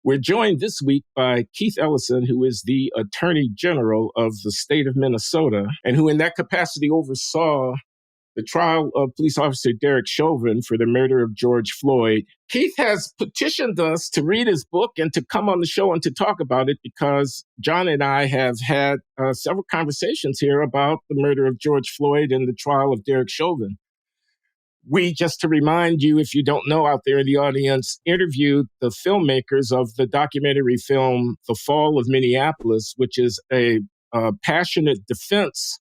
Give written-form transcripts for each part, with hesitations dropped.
We're joined this week by Keith Ellison, who is the Attorney General of the state of Minnesota, and who in that capacity oversaw the trial of police officer Derek Chauvin for the murder of George Floyd. Keith has petitioned us to read his book and to come on the show and to talk about it because John and I have had several conversations here about the murder of George Floyd and the trial of Derek Chauvin. We, just to remind you, if you don't know out there in the audience, interviewed the filmmakers of the documentary film The Fall of Minneapolis, which is a passionate defense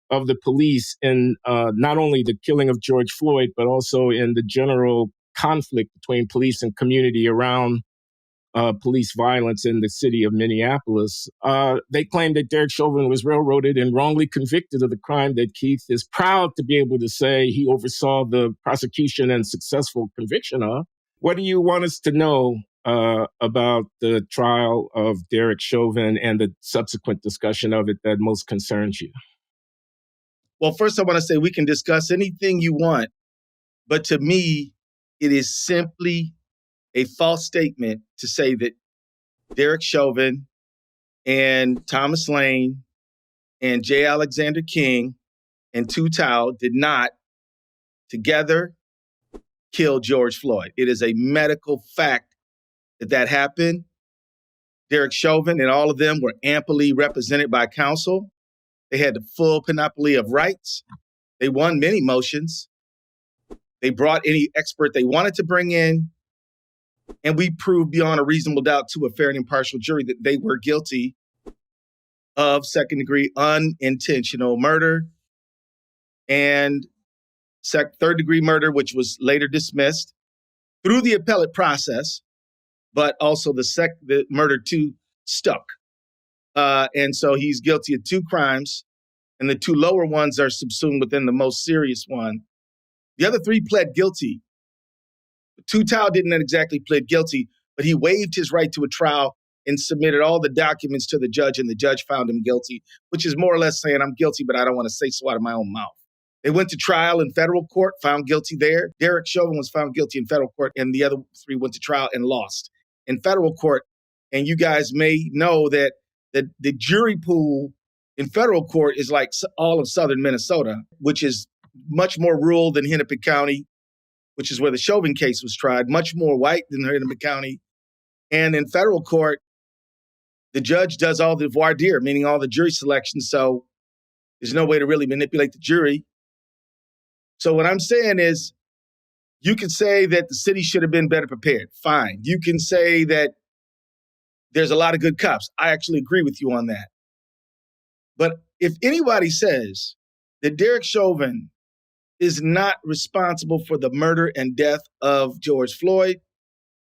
of the police in not only the killing of George Floyd, but also in the general conflict between police and community around police violence in the city of Minneapolis. They claim that Derek Chauvin was railroaded and wrongly convicted of the crime that Keith is proud to be able to say he oversaw the prosecution and successful conviction of. What do you want us to know about the trial of Derek Chauvin and the subsequent discussion of it that most concerns you? Well, first I want to say we can discuss anything you want, but to me, it is simply a false statement to say that Derek Chauvin and Thomas Lane and J. Alexander King and Tou Thao did not together kill George Floyd. It is a medical fact that happened. Derek Chauvin and all of them were amply represented by counsel. They had the full panoply of rights. They won many motions. They brought any expert they wanted to bring in. And we proved beyond a reasonable doubt to a fair and impartial jury that they were guilty of second-degree unintentional murder and third-degree murder, which was later dismissed through the appellate process, but also the murder two stuck. And so he's guilty of two crimes, and the two lower ones are subsumed within the most serious one. The other three pled guilty. Tou Thao didn't exactly plead guilty, but he waived his right to a trial and submitted all the documents to the judge, and the judge found him guilty, which is more or less saying, I'm guilty, but I don't want to say so out of my own mouth. They went to trial in federal court, found guilty there. Derek Chauvin was found guilty in federal court, and the other three went to trial and lost in federal court. And you guys may know that the jury pool in federal court is like all of southern Minnesota, which is much more rural than Hennepin County, which is where the Chauvin case was tried, much more white than Hennepin County. And in federal court, the judge does all the voir dire, meaning all the jury selection. So there's no way to really manipulate the jury. So what I'm saying is, you can say that the city should have been better prepared. Fine. You can say that there's a lot of good cops. I actually agree with you on that. But if anybody says that Derek Chauvin is not responsible for the murder and death of George Floyd,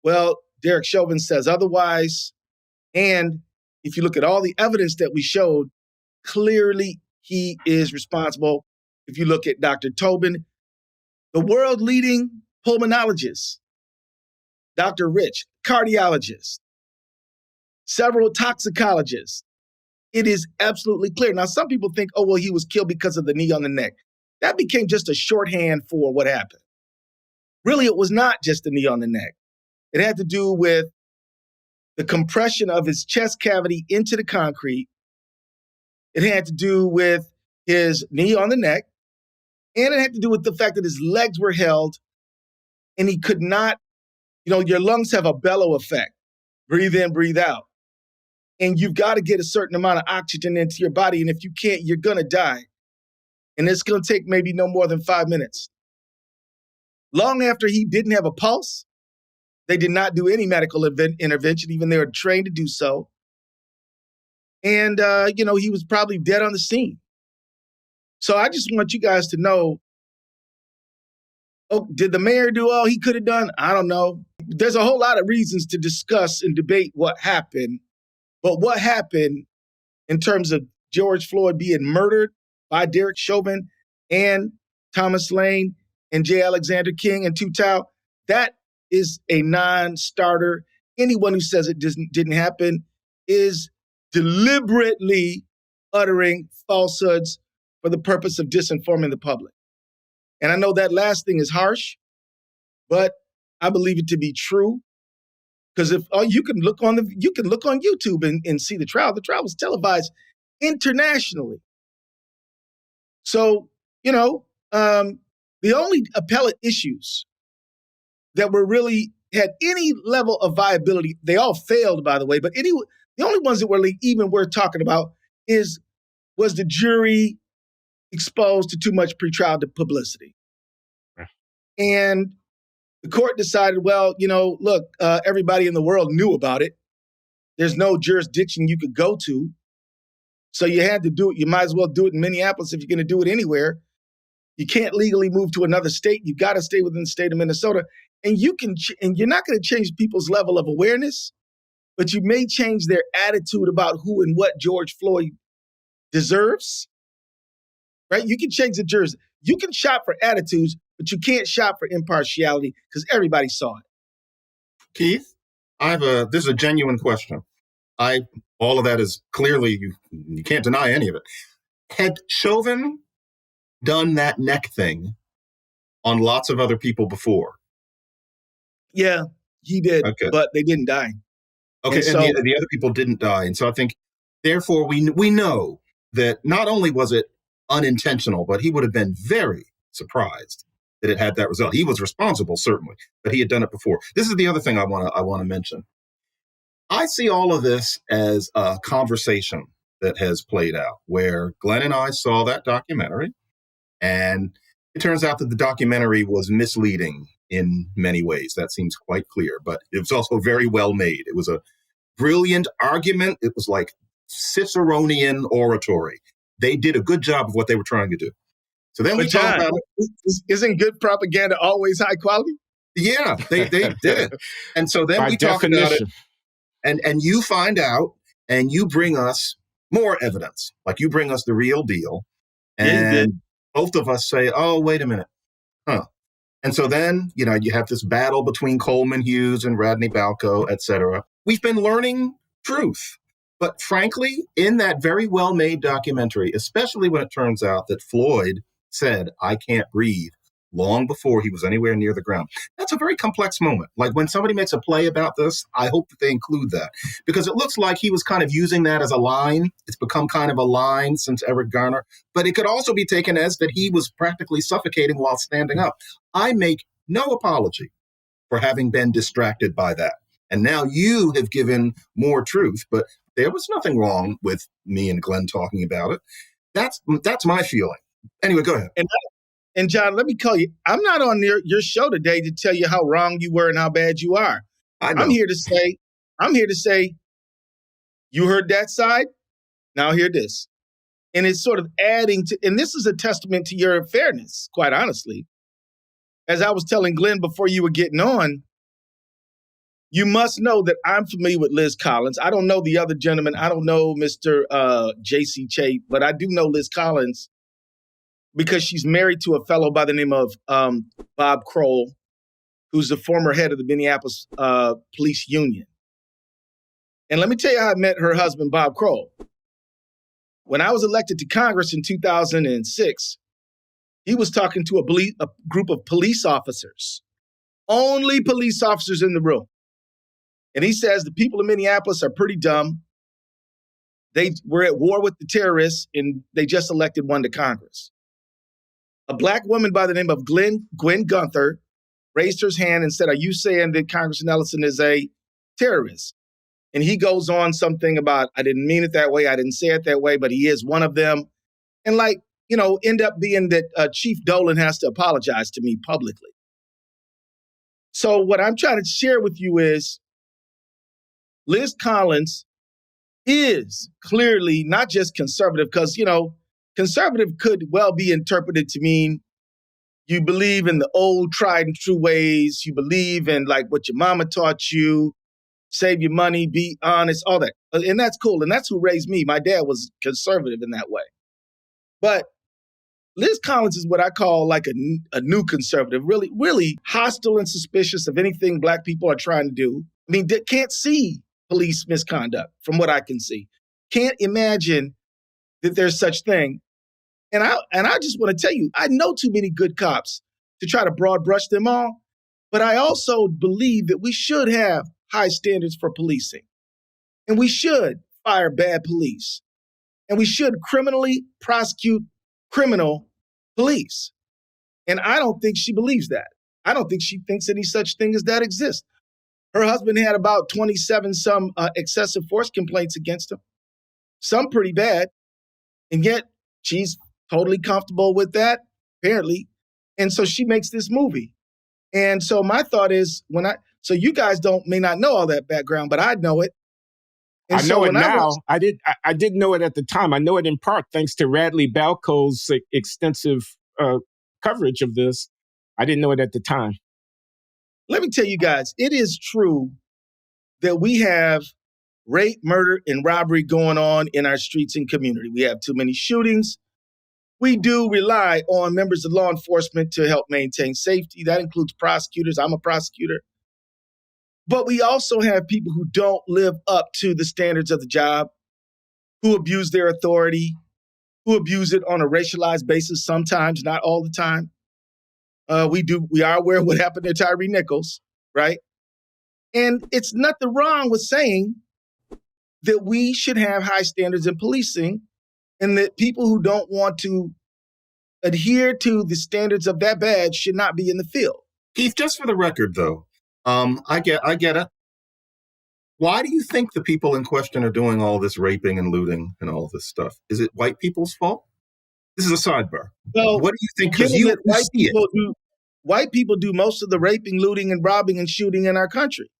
well, Derek Chauvin says otherwise. And if you look at all the evidence that we showed, clearly he is responsible. If you look at Dr. Tobin, the world-leading pulmonologist, Dr. Rich, cardiologist, several toxicologists, it is absolutely clear. Now, some people think, oh, well, he was killed because of the knee on the neck. That became just a shorthand for what happened. Really, it was not just the knee on the neck. It had to do with the compression of his chest cavity into the concrete. It had to do with his knee on the neck. And it had to do with the fact that his legs were held and he could not, your lungs have a bellow effect. Breathe in, breathe out. And you've got to get a certain amount of oxygen into your body. And if you can't, you're going to die. And it's going to take maybe no more than 5 minutes. Long after he didn't have a pulse, they did not do any medical intervention, even they were trained to do so. And, he was probably dead on the scene. So I just want you guys to know, did the mayor do all he could have done? I don't know. There's a whole lot of reasons to discuss and debate what happened. But what happened in terms of George Floyd being murdered by Derek Chauvin and Thomas Lane and J. Alexander King and Tou Thao, that is a non-starter. Anyone who says it didn't happen is deliberately uttering falsehoods for the purpose of disinforming the public. And I know that last thing is harsh, but I believe it to be true. Because if you can look on YouTube and see the trial. The trial was televised internationally. So, the only appellate issues that were really had any level of viability, they all failed, by the way, but the only ones that were even worth talking about was the jury exposed to too much pretrial publicity. And the court decided, well, look, everybody in the world knew about it. There's no jurisdiction you could go to. So you had to do it. You might as well do it in Minneapolis if you're going to do it anywhere. You can't legally move to another state. You got to stay within the state of Minnesota. And and you're not going to change people's level of awareness, but you may change their attitude about who and what George Floyd deserves, right? You can change the jurors. You can shop for attitudes, but you can't shop for impartiality because everybody saw it. Keith, this is a genuine question. All of that is clearly, you can't deny any of it. Had Chauvin done that neck thing on lots of other people before? Yeah, he did, okay. But they didn't die. Okay, and the other people didn't die. And so I think, therefore, we know that not only was it unintentional, but he would have been very surprised that it had that result. He was responsible, certainly, but he had done it before. This is the other thing I want to mention. I see all of this as a conversation that has played out where Glenn and I saw that documentary, and it turns out that the documentary was misleading in many ways. That seems quite clear, but it was also very well made. It was a brilliant argument. It was like Ciceronian oratory. They did a good job of what they were trying to do. So then we talked about isn't good propaganda always high quality? Yeah, they did. And so then we talked about it, and you find out and you bring us more evidence. Like you bring us the real deal. And both of us say, oh, wait a minute. Huh. And so then, you have this battle between Coleman Hughes and Radney Balco, et cetera. We've been learning truth. But frankly, in that very well-made documentary, especially when it turns out that Floyd said, I can't breathe, long before he was anywhere near the ground. That's a very complex moment. Like when somebody makes a play about this, I hope that they include that. Because it looks like he was kind of using that as a line. It's become kind of a line since Eric Garner. But it could also be taken as that he was practically suffocating while standing up. I make no apology for having been distracted by that. And now you have given more truth, but there was nothing wrong with me and Glenn talking about it. That's my feeling. Anyway, go ahead. And John, let me call you. I'm not on your show today to tell you how wrong you were and how bad you are. I'm here to say, you heard that side. Now hear this. And it's sort of adding to, and this is a testament to your fairness, quite honestly. As I was telling Glenn before you were getting on, you must know that I'm familiar with Liz Collins. I don't know the other gentleman. I don't know Mr. J.C. Chait, but I do know Liz Collins because she's married to a fellow by the name of Bob Kroll, who's the former head of the Minneapolis Police Union. And let me tell you how I met her husband, Bob Kroll. When I was elected to Congress in 2006, he was talking to a group of police officers, only police officers in the room. And he says the people of Minneapolis are pretty dumb. They were at war with the terrorists, and they just elected one to Congress. A black woman by the name of Gwen Gunther raised her hand and said, are you saying that Congressman Ellison is a terrorist? And he goes on something about, I didn't mean it that way. I didn't say it that way, but he is one of them. And end up being that Chief Dolan has to apologize to me publicly. So what I'm trying to share with you is Liz Collins is clearly not just conservative, because, conservative could well be interpreted to mean you believe in the old tried and true ways. You believe in like what your mama taught you, save your money, be honest, all that. And that's cool. And that's who raised me. My dad was conservative in that way. But Liz Collins is what I call like a new conservative, really, really hostile and suspicious of anything Black people are trying to do. I mean, they can't see police misconduct from what I can see. Can't imagine that there's such thing. And I just want to tell you, I know too many good cops to try to broad brush them all, but I also believe that we should have high standards for policing. And we should fire bad police. And we should criminally prosecute criminal police. And I don't think she believes that. I don't think she thinks any such thing as that exists. Her husband had about 27 some excessive force complaints against him, some pretty bad. And yet she's totally comfortable with that, apparently. And so she makes this movie. And so my thought is so you guys may not know all that background, but I know it. And I know it now. I didn't know it at the time. I know it in part thanks to Radley Balco's extensive coverage of this. I didn't know it at the time. Let me tell you guys, it is true that we have rape, murder, and robbery going on in our streets and community. We have too many shootings. We do rely on members of law enforcement to help maintain safety. That includes prosecutors. I'm a prosecutor. But we also have people who don't live up to the standards of the job, who abuse their authority, who abuse it on a racialized basis sometimes, not all the time. We are aware of what happened to Tyree Nichols, right? And it's nothing wrong with saying that we should have high standards in policing and that people who don't want to adhere to the standards of that badge should not be in the field. Keith, just for the record, though, I get it. Why do you think the people in question are doing all this raping and looting and all this stuff? Is it white people's fault? This is a sidebar. Well, what do you think? Because you see it. White people do most of the raping, looting, and robbing and shooting in our country.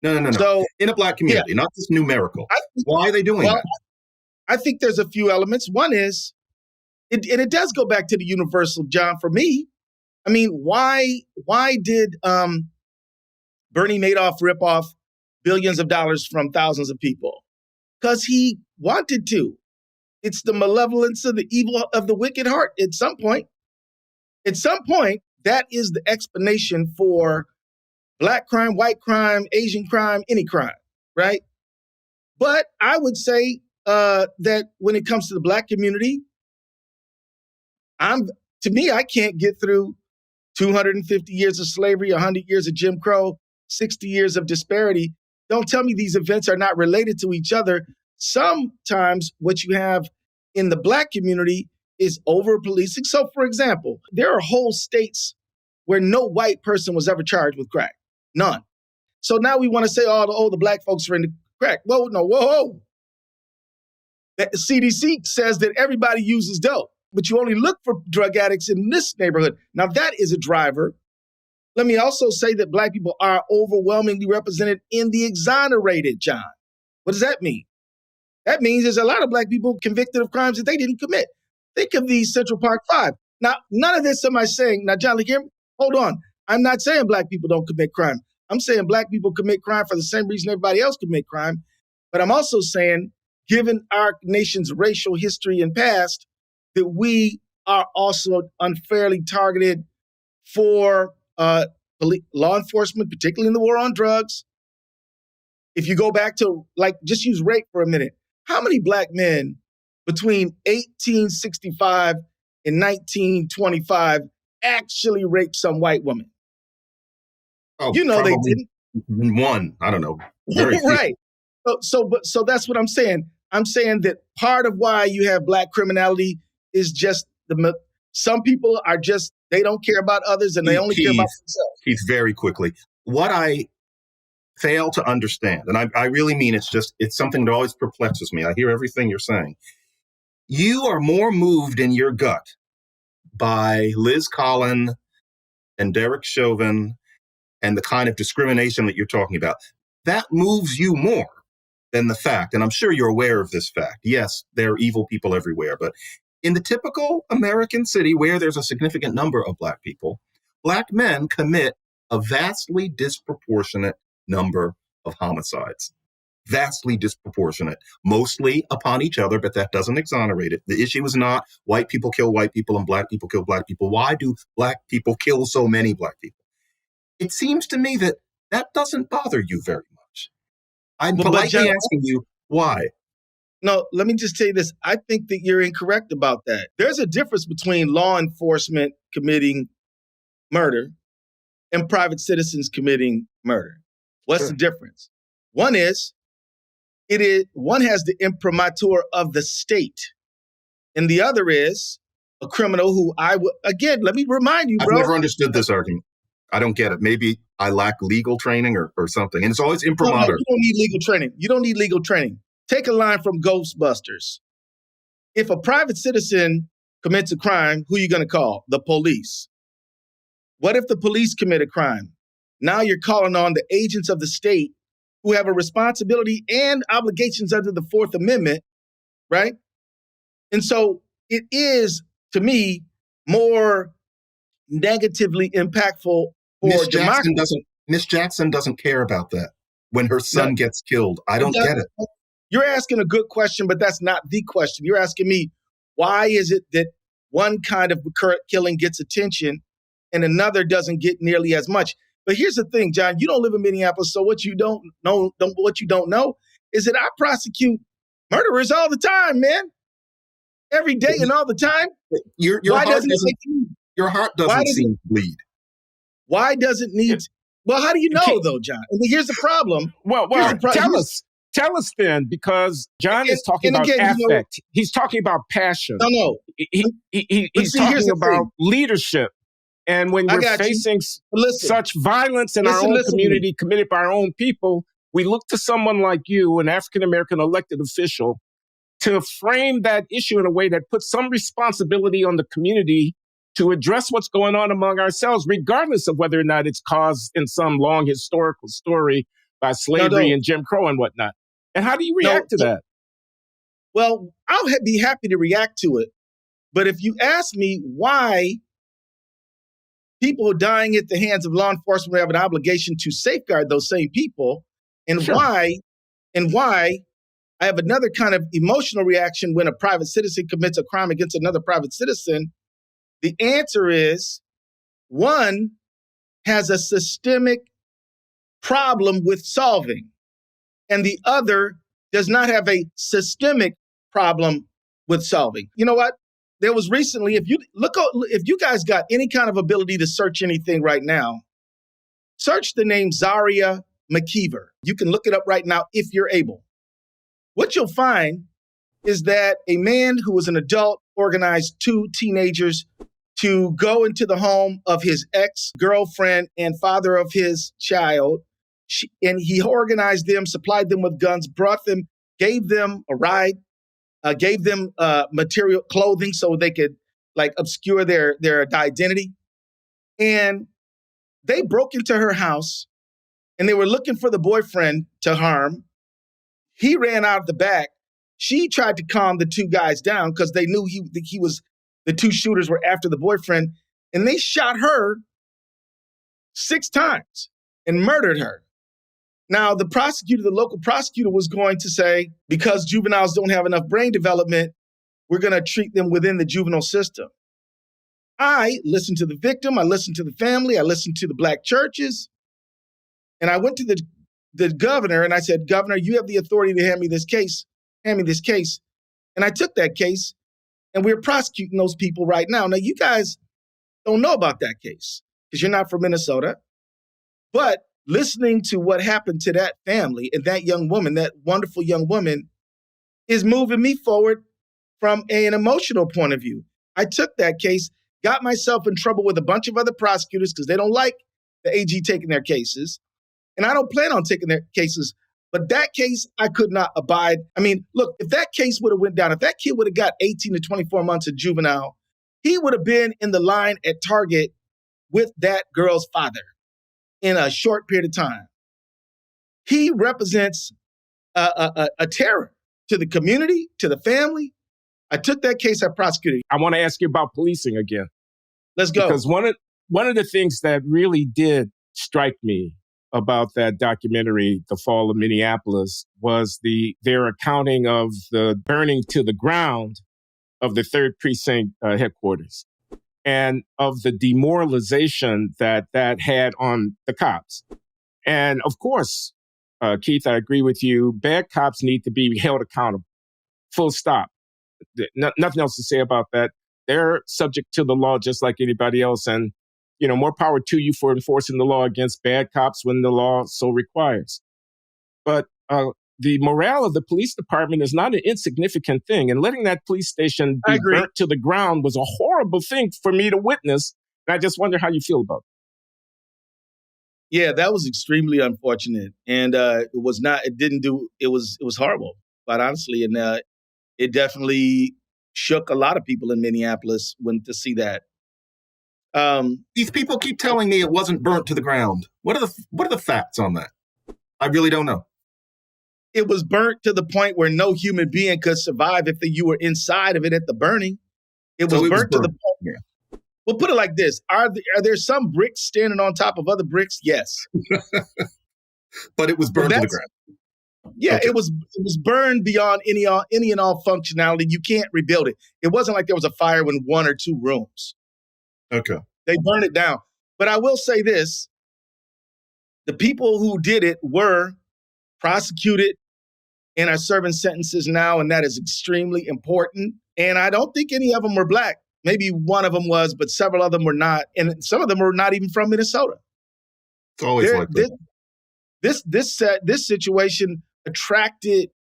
No. So, in a black community, not just numerical. Why are they doing that? I think there's a few elements. One is, and it does go back to the universal, John, for me. I mean, why did Bernie Madoff rip off billions of dollars from thousands of people? Because he wanted to. It's the malevolence of the evil of the wicked heart at some point. At some point, that is the explanation for black crime, white crime, Asian crime, any crime, right? But I would say that when it comes to the black community, to me, I can't get through 250 years of slavery, 100 years of Jim Crow, 60 years of disparity. Don't tell me these events are not related to each other. Sometimes what you have in the black community is over-policing. So, for example, there are whole states where no white person was ever charged with crack. None. So now we want to say, the black folks are into crack. Whoa. The CDC says that everybody uses dope, but you only look for drug addicts in this neighborhood. Now that is a driver. Let me also say that black people are overwhelmingly represented in the exonerated, John. What does that mean? That means there's a lot of black people convicted of crimes that they didn't commit. Think of the Central Park Five. Now, none of this am I saying. Now, John, hold on. I'm not saying black people don't commit crime. I'm saying black people commit crime for the same reason everybody else commit crime. But I'm also saying, given our nation's racial history and past, that we are also unfairly targeted for law enforcement, particularly in the war on drugs. If you go back to, just use rape for a minute. How many black men between 1865 and 1925 actually raped some white woman? Oh, they didn't. One, I don't know. Very few. Right. So that's what I'm saying. I'm saying that part of why you have black criminality is just some people are just, they don't care about others and they only care about themselves. Keith, very quickly. What I fail to understand, and I really mean it's something that always perplexes me. I hear everything you're saying. You are more moved in your gut by Liz Collin and Derek Chauvin and the kind of discrimination that you're talking about. That moves you more than the fact, and I'm sure you're aware of this fact. Yes, there are evil people everywhere, but in the typical American city where there's a significant number of black people, black men commit a vastly disproportionate number of homicides. Vastly disproportionate, mostly upon each other, but that doesn't exonerate it. The issue is not white people kill white people and black people kill black people. Why do black people kill so many black people? It seems to me that doesn't bother you very much. I'm politely asking you why. No, let me just tell you this. I think that you're incorrect about that. There's a difference between law enforcement committing murder and private citizens committing murder. What's the difference? One has the imprimatur of the state, and the other is a criminal who again, let me remind you, bro. I've never understood this argument. I don't get it. Maybe I lack legal training or something. And it's always imprimatur. No, you don't need legal training. You don't need legal training. Take a line from Ghostbusters. If a private citizen commits a crime, who are you going to call? The police. What if the police commit a crime? Now you're calling on the agents of the state who have a responsibility and obligations under the Fourth Amendment, right? And so it is, to me, more negatively impactful for democracy. Miss Jackson doesn't care about that when her son gets killed. I don't get it. You're asking a good question, but that's not the question. You're asking me, why is it that one kind of current killing gets attention and another doesn't get nearly as much? But here's the thing, John, you don't live in Minneapolis, so what you don't know is that I prosecute murderers all the time, man. Every day and all the time. Your heart doesn't seem to bleed. Why does it need? Well, how do you know, though, John? And here's the problem. Well, tell us then, because John is talking about affect. He's talking about passion. No. He's talking about leadership. And when we're facing such violence in our own community committed by our own people, we look to someone like you, an African-American elected official, to frame that issue in a way that puts some responsibility on the community to address what's going on among ourselves, regardless of whether or not it's caused in some long historical story by slavery and Jim Crow and whatnot. And how do you react to that? Well, I'll be happy to react to it. But if you ask me why people dying at the hands of law enforcement have an obligation to safeguard those same people, and why I have another kind of emotional reaction when a private citizen commits a crime against another private citizen, the answer is one has a systemic problem with solving, and the other does not have a systemic problem with solving. You know what? There was recently, if you guys got any kind of ability to search anything right now, search the name Zaria McKeever. You can look it up right now if you're able. What you'll find is that a man who was an adult organized two teenagers to go into the home of his ex-girlfriend and father of his child. And he organized them, supplied them with guns, gave them a ride, gave them material clothing so they could obscure their identity. And they broke into her house and they were looking for the boyfriend to harm. He ran out the back. She tried to calm the two guys down because they knew the two shooters were after the boyfriend, and they shot her 6 times and murdered her. Now, the local prosecutor was going to say, because juveniles don't have enough brain development, we're going to treat them within the juvenile system. I listened to the victim, I listened to the family, I listened to the black churches, and I went to the governor and I said, Governor, you have the authority to hand me this case. And I took that case and we're prosecuting those people right now. Now, you guys don't know about that case because you're not from Minnesota, but listening to what happened to that family and that young woman, that wonderful young woman, is moving me forward from an emotional point of view. I took that case, got myself in trouble with a bunch of other prosecutors because they don't like the AG taking their cases. And I don't plan on taking their cases. But that case, I could not abide. I mean, look, if that case would have went down, if that kid would have got 18 to 24 months of juvenile, he would have been in the line at Target with that girl's father in a short period of time. He represents a terror to the community, to the family. I took that case, I prosecuted. I want to ask you about policing again. Let's go. Because one of the things that really did strike me about that documentary, The Fall of Minneapolis, was their accounting of the burning to the ground of the 3rd Precinct headquarters and of the demoralization that had on the cops. And of course, Keith, I agree with you. Bad cops need to be held accountable. Full stop. Nothing else to say about that. They're subject to the law just like anybody else. And more power to you for enforcing the law against bad cops when the law so requires. But the morale of the police department is not an insignificant thing. And letting that police station be burnt to the ground was a horrible thing for me to witness. And I just wonder how you feel about it. Yeah, that was extremely unfortunate. And it was horrible, quite honestly. And it definitely shook a lot of people in Minneapolis to see that. These people keep telling me it wasn't burnt to the ground. What are the facts on that? I really don't know. It was burnt to the point where no human being could survive if you were inside of it at the burning. It was burnt to the point. Yeah. We'll put it like this. Are there some bricks standing on top of other bricks? Yes. But it was burned to the ground. Yeah, okay. It was burned beyond any and all functionality. You can't rebuild it. It wasn't like there was a fire in one or two rooms. Okay. They burned it down. But I will say this. The people who did it were prosecuted and are serving sentences now, and that is extremely important. And I don't think any of them were black. Maybe one of them was, but several of them were not. And some of them were not even from Minnesota. It's always like that. This situation attracted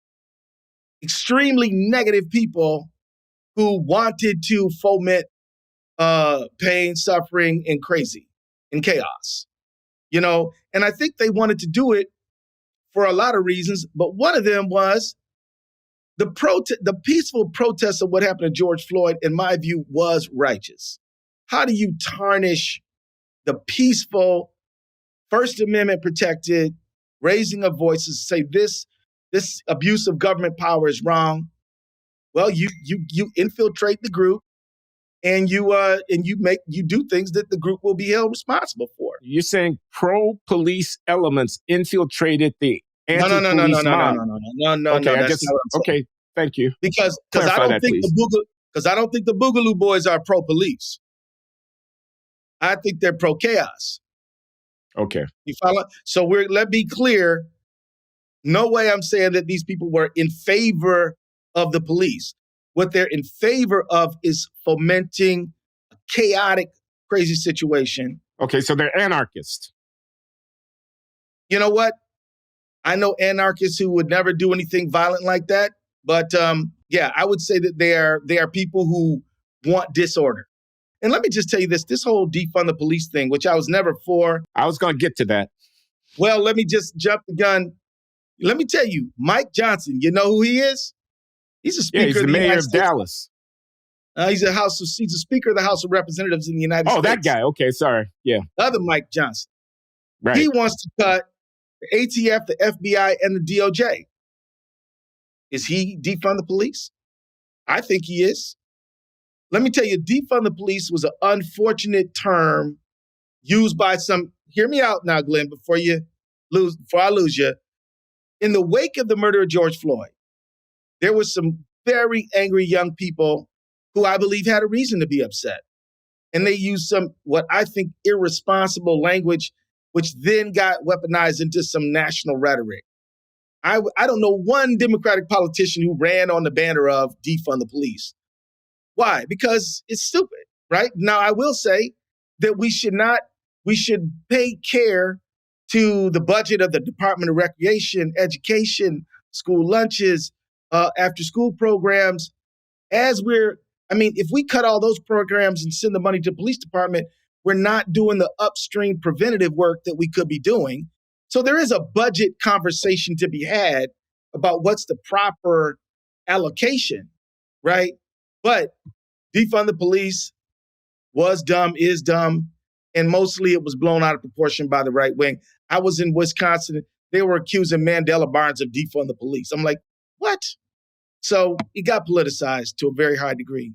extremely negative people who wanted to foment pain, suffering, and crazy and chaos. And I think they wanted to do it for a lot of reasons, but one of them was the peaceful protest of what happened to George Floyd, in my view, was righteous. How do you tarnish the peaceful, First Amendment protected raising of voices, say this abuse of government power is wrong? Well, you infiltrate the group, and you do things that the group will be held responsible for. You're saying pro-police elements infiltrated the anti-police mob? No. Okay, thank you. Because I don't think the Boogaloo Boys are pro-police. I think they're pro-chaos. Okay. You follow? So let's be clear. No way I'm saying that these people were in favor of the police. What they're in favor of is fomenting a chaotic, crazy situation. Okay, so they're anarchists. You know what? I know anarchists who would never do anything violent like that. But I would say that they are people who want disorder. And let me just tell you this whole defund the police thing, which I was never for. I was going to get to that. Well, let me just jump the gun. Let me tell you, Mike Johnson, you know who he is? He's a speaker. Yeah, he's the mayor of Dallas. He's a speaker of the House of Representatives in the United States. Oh, that guy. Okay, sorry. Yeah. Other Mike Johnson. Right. He wants to cut the ATF, the FBI, and the DOJ. Is he defund the police? I think he is. Let me tell you, defund the police was an unfortunate term used by some. Hear me out now, Glenn, before I lose you. In the wake of the murder of George Floyd, there were some very angry young people who I believe had a reason to be upset. And they used some, what I think, irresponsible language, which then got weaponized into some national rhetoric. I don't know one Democratic politician who ran on the banner of defund the police. Why? Because it's stupid, right? Now, I will say that we should pay care to the budget of the Department of Recreation, Education, school lunches, after school programs. If we cut all those programs and send the money to the police department, we're not doing the upstream preventative work that we could be doing. So there is a budget conversation to be had about what's the proper allocation, right? But defund the police was dumb, is dumb, and mostly it was blown out of proportion by the right wing. I was in Wisconsin. They were accusing Mandela Barnes of defund the police. I'm like, what? So it got politicized to a very high degree.